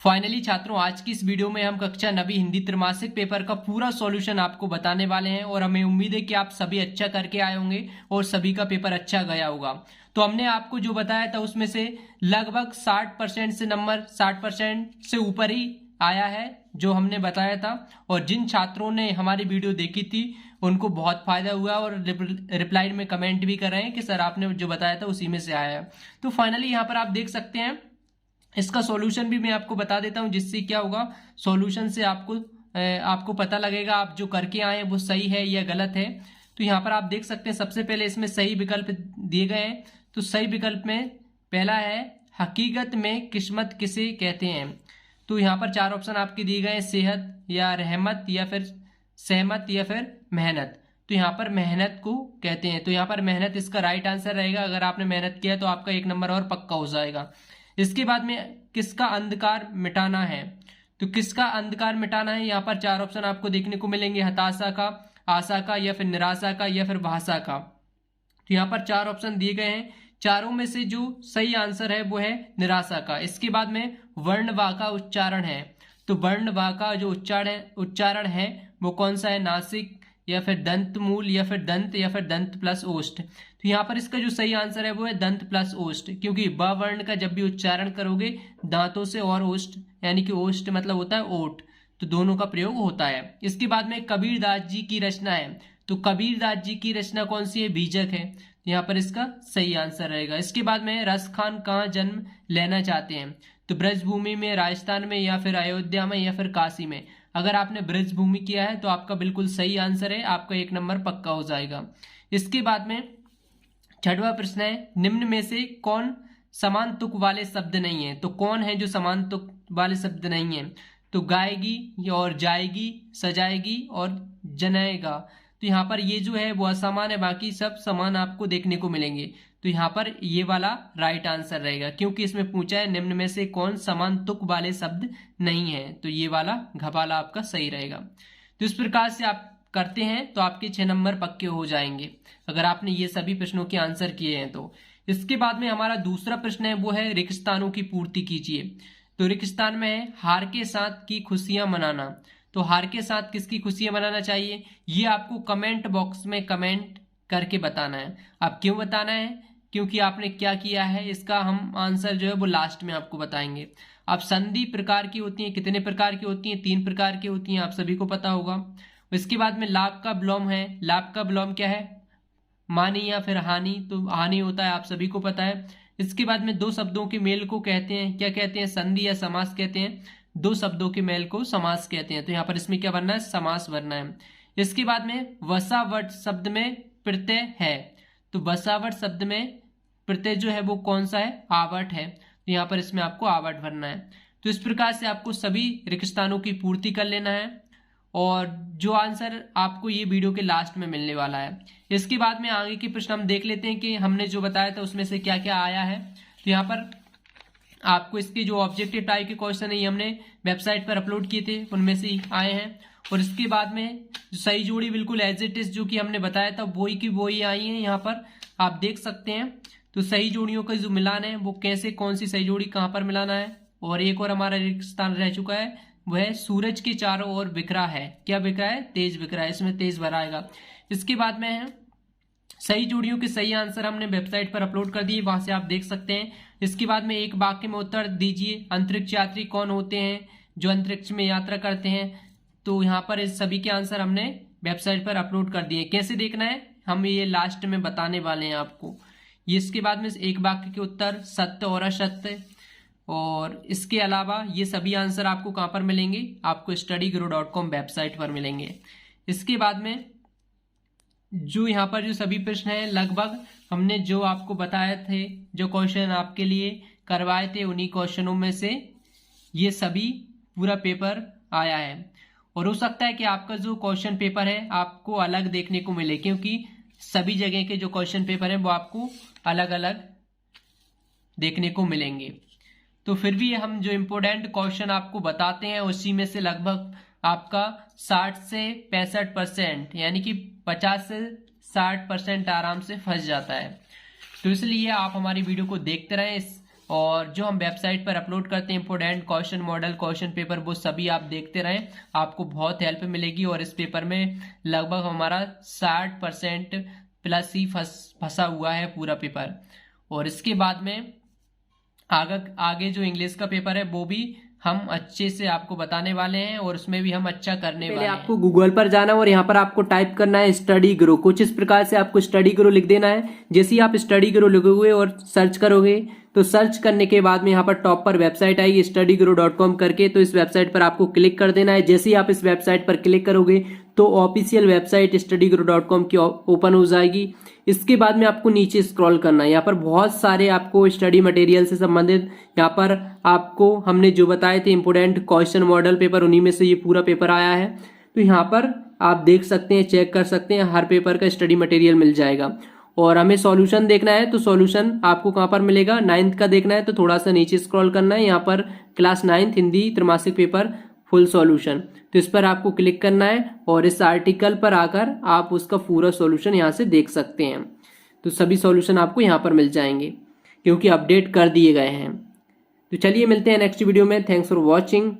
Finally छात्रों, आज की इस वीडियो में हम कक्षा 9वीं हिंदी त्रैमासिक पेपर का पूरा सॉल्यूशन आपको बताने वाले हैं और हमें उम्मीद है कि आप सभी अच्छा करके आए होंगे और सभी का पेपर अच्छा गया होगा। तो हमने आपको जो बताया था उसमें से लगभग 60% से नंबर 60% से ऊपर ही आया है जो हमने बताया था। और जिन छात्रों ने हमारी वीडियो देखी थी उनको बहुत फायदा हुआ और रिप्लाई में कमेंट भी कर रहे हैं कि सर आपने जो बताया था उसी में से आया है। तो फाइनली यहाँ पर आप देख सकते हैं, इसका सॉल्यूशन भी मैं आपको बता देता हूं जिससे क्या होगा, सॉल्यूशन से आपको पता लगेगा आप जो करके आए हैं वो सही है या गलत है। तो यहाँ पर आप देख सकते हैं, सबसे पहले इसमें सही विकल्प दिए गए हैं। तो सही विकल्प में पहला है, हकीकत में किस्मत किसे कहते हैं। तो यहाँ पर 4 ऑप्शन आपके दिए गए हैं, सेहत या रहमत या फिर सहमत या फिर मेहनत। तो यहाँ पर मेहनत को कहते हैं, तो यहाँ पर मेहनत इसका राइट आंसर रहेगा। अगर आपने मेहनत किया तो आपका 1 नंबर और पक्का हो जाएगा। इसके बाद में किसका अंधकार मिटाना है, तो किसका अंधकार मिटाना है, यहाँ पर 4 ऑप्शन आपको देखने को मिलेंगे, हताशा का, आशा का या फिर निराशा का या फिर भाषा का। तो यहाँ पर 4 ऑप्शन दिए गए हैं, चारों में से जो सही आंसर है वो है निराशा का। इसके बाद में वर्ण वा का उच्चारण है, तो वर्ण वा का जो उच्चारण है वो कौन सा है, नासिक या फिर दंत मूल या फिर दंत प्लस ओष्ठ। तो यहाँ पर इसका जो सही आंसर है वो है दंत प्लस ओष्ठ, क्योंकि ब वर्ण का जब भी उच्चारण करोगे दांतों से और ओष्ठ, यानी कि ओष्ठ मतलब होता है ओठ, तो दोनों का प्रयोग होता है। इसके बाद में कबीरदास जी की रचना है, तो कबीरदास जी की रचना कौन सी है, बीजक है। तो यहाँ पर इसका सही आंसर रहेगा। इसके बाद में रस खान कहाँ जन्म लेना चाहते हैं, तो ब्रजभूमि में, राजस्थान में या फिर अयोध्या में या फिर काशी में। अगर आपने ब्रजभूमि किया है तो आपका बिल्कुल सही आंसर है, आपका 1 नंबर पक्का हो जाएगा। इसके बाद में 6वां प्रश्न है, निम्न में से कौन समान तुक वाले शब्द नहीं है। तो कौन है जो समान तुक वाले शब्द नहीं है, तो गाएगी और जाएगी, सजाएगी और जनाएगा। तो यहाँ पर ये जो है वो असमान है, बाकी सब समान आपको देखने को मिलेंगे। तो यहाँ पर ये वाला राइट आंसर रहेगा, क्योंकि इसमें पूछा है निम्न में से कौन समान तुक वाले शब्द नहीं है, तो ये वाला घपाला आपका सही रहेगा। तो इस प्रकार से आप करते हैं तो आपके 6 नंबर पक्के हो जाएंगे अगर आपने ये सभी प्रश्नों के आंसर किए हैं तो। इसके बाद में हमारा दूसरा प्रश्न है वो है, रिक्तस्थानों की पूर्ति कीजिए। तो रिक्तस्थान में है, हार के साथ की खुशियां मनाना। तो हार के साथ किसकी खुशियां मनाना चाहिए, ये आपको कमेंट बॉक्स में कमेंट करके बताना है। आप क्यों बताना है, क्योंकि आपने क्या किया है, इसका हम आंसर जो है वो लास्ट में आपको बताएंगे। अब संधि प्रकार की होती है, कितने प्रकार की होती हैं, 3 प्रकार की होती हैं, आप सभी को पता होगा। इसके बाद में लाभ का विलोम है, लाभ का विलोम क्या है, मानी या फिर हानि, तो हानि होता है, आप सभी को पता है। इसके बाद में 2 शब्दों के मेल को कहते हैं, क्या कहते हैं, संधि या समास कहते हैं। 2 शब्दों के मेल को समास कहते हैं, तो यहाँ पर इसमें क्या बनना है, समास बनना है। इसके बाद में वसावट शब्द में प्रत्यय है, तो वसावट शब्द में प्रत्यय जो है वो कौन सा है, आवट है, तो यहाँ पर इसमें आपको आवट भरना है। तो इस प्रकार से आपको सभी रिक्तस्थानों की पूर्ति कर लेना है और जो आंसर आपको ये वीडियो के लास्ट में मिलने वाला है। इसके बाद में आगे के प्रश्न हम देख लेते हैं कि हमने जो बताया था उसमें से क्या क्या आया है। तो यहाँ पर आपको इसके जो ऑब्जेक्टिव टाइप के क्वेश्चन है ये हमने वेबसाइट पर अपलोड किए थे, उनमें से आए हैं। और इसके बाद में जो सही जोड़ी बिल्कुल एज इट इज जो कि हमने बताया था वही की वही आई है, यहाँ पर आप देख सकते हैं। तो सही जोड़ियों का जो मिलान है वो कैसे, कौन सी सही जोड़ी कहाँ पर मिलाना है। और एक और हमारा रिक्त स्थान रह चुका है, वह सूरज के चारों ओर बिखरा है, क्या बिखरा है, तेज बिखरा है, इसमें तेज भरा आएगा। इसके बाद में है सही जोड़ियों के सही आंसर हमने वेबसाइट पर अपलोड कर दिए, वहां से आप देख सकते हैं। इसके बाद में एक वाक्य में उत्तर दीजिए, अंतरिक्ष यात्री कौन होते हैं जो अंतरिक्ष में यात्रा करते हैं। तो यहाँ पर इस सभी के आंसर हमने वेबसाइट पर अपलोड कर दिए। कैसे देखना है हम ये लास्ट में बताने वाले हैं आपको। ये इसके बाद में एक वाक्य के उत्तर सत्य और असत्य, और इसके अलावा ये सभी आंसर आपको कहाँ पर मिलेंगे, आपको studygrow.com वेबसाइट पर मिलेंगे। इसके बाद में जो यहाँ पर जो सभी प्रश्न हैं लगभग हमने जो आपको बताए थे, जो क्वेश्चन आपके लिए करवाए थे, उन्हीं क्वेश्चनों में से ये सभी पूरा पेपर आया है। और हो सकता है कि आपका जो क्वेश्चन पेपर है आपको अलग देखने को मिले, क्योंकि सभी जगह के जो क्वेश्चन पेपर है वो आपको अलग अलग देखने को मिलेंगे। तो फिर भी हम जो इम्पोर्टेंट क्वेश्चन आपको बताते हैं उसी में से लगभग आपका 60 से 65% यानी कि 50 से 60% आराम से फंस जाता है। तो इसलिए आप हमारी वीडियो को देखते रहें, और जो हम वेबसाइट पर अपलोड करते हैं important question model question paper, वो सभी आप देखते रहें, आपको बहुत हेल्प मिलेगी। और इस पेपर में लगभग हमारा 60% प्लस ही फंसा हुआ है पूरा पेपर। और इसके बाद में आगे जो इंग्लिश का पेपर है वो भी हम अच्छे से आपको बताने वाले हैं और उसमें भी हम अच्छा करने वाले हैं। आपको गूगल पर जाना और यहाँ पर आपको टाइप करना है स्टडी ग्रो। कुछ इस प्रकार से आपको स्टडी ग्रो लिख देना है। जैसे ही आप स्टडी ग्रो लिखोगे और सर्च करोगे तो सर्च करने के बाद में यहाँ पर टॉप पर वेबसाइट आएगी studygrow.com करके, तो इस वेबसाइट पर आपको क्लिक कर देना है। जैसे ही आप इस वेबसाइट पर क्लिक करोगे तो ऑफिशियल वेबसाइट studygrow.com की ओपन हो जाएगी। इसके बाद में आपको नीचे स्क्रॉल करना है। यहाँ पर बहुत सारे आपको स्टडी मटेरियल से संबंधित यहाँ पर आपको हमने जो बताए थे इंपोर्टेंट क्वेश्चन मॉडल पेपर, उन्हीं में से ये पूरा पेपर आया है। तो यहाँ पर आप देख सकते हैं, चेक कर सकते हैं, हर पेपर का स्टडी मटेरियल मिल जाएगा। और हमें सॉल्यूशन देखना है तो सॉल्यूशन आपको कहाँ पर मिलेगा, 9th का देखना है तो थोड़ा सा नीचे स्क्रॉल करना है। यहाँ पर क्लास 9th हिंदी त्रैमासिक पेपर फुल सॉल्यूशन, तो इस पर आपको क्लिक करना है और इस आर्टिकल पर आकर आप उसका पूरा सॉल्यूशन यहाँ से देख सकते हैं। तो सभी सॉल्यूशन आपको यहाँ पर मिल जाएंगे क्योंकि अपडेट कर दिए गए हैं। तो चलिए मिलते हैं नेक्स्ट वीडियो में। Thanks for watching.